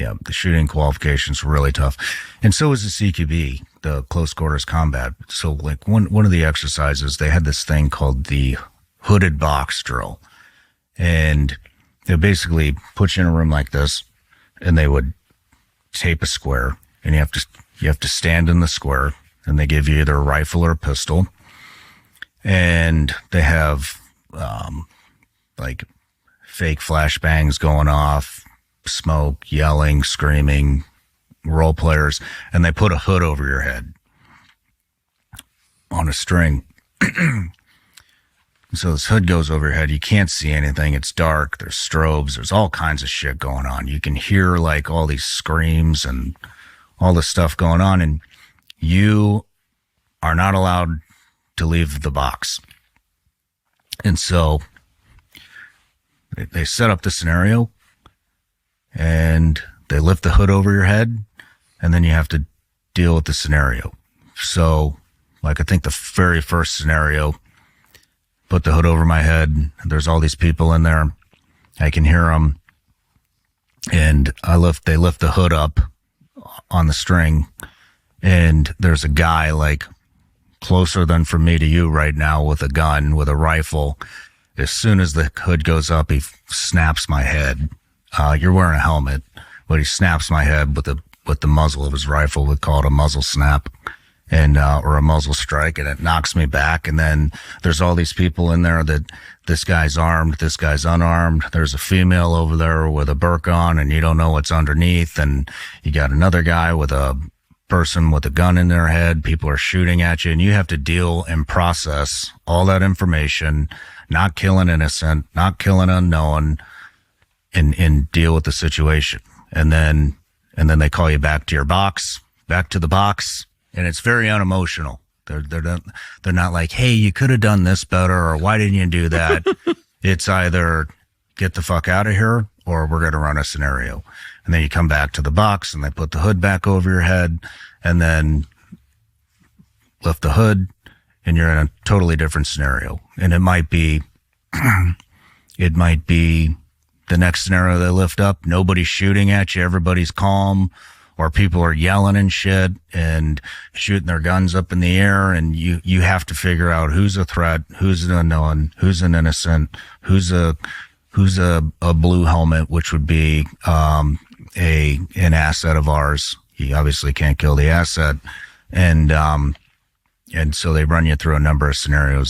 Yeah, the shooting qualifications were really tough. And so was the CQB, the close quarters combat. So like one of the exercises, they had this thing called the hooded box drill. And they basically put you in a room like this, and they would tape a square, and you have to stand in the square, and they give you either a rifle or a pistol. And they have like fake flashbangs going off, smoke, yelling, screaming, role players, and they put a hood over your head on a string. So this hood goes over your head. You can't see anything. It's dark. There's strobes. There's all kinds of shit going on. You can hear like all these screams and all this stuff going on, and you are not allowed to leave the box. And so they set up the scenario, and they lift the hood over your head, and then you have to deal with the scenario. So, like, I think the very first scenario, put the hood over my head. There's all these people in there. I can hear them. And they lift the hood up on the string, and there's a guy like closer than from me to you right now with a gun, with a rifle. As soon as the hood goes up, he snaps my head. You're wearing a helmet, but he snaps my head with the muzzle of his rifle. We call it a muzzle snap, and or a muzzle strike, and it knocks me back. And then there's all these people in there that this guy's armed, this guy's unarmed. There's a female over there with a burqa on, and you don't know what's underneath. And you got another guy with a person with a gun in their head. People are shooting at you, and you have to deal and process all that information, not kill an innocent, not kill an unknown, and deal with the situation. And then they call you back to your box, back to the box. And it's very unemotional. They're not like, hey, you could have done this better, or why didn't you do that? It's either get the fuck out of here, or we're going to run a scenario. And then you come back to the box, and they put the hood back over your head, and then lift the hood, and you're in a totally different scenario. And it might be the next scenario they lift up, nobody's shooting at you, everybody's calm, or people are yelling and shit and shooting their guns up in the air, and you have to figure out who's a threat, who's an unknown, who's an innocent, who's a blue helmet, which would be an asset of ours. You obviously can't kill the asset, and so they run you through a number of scenarios.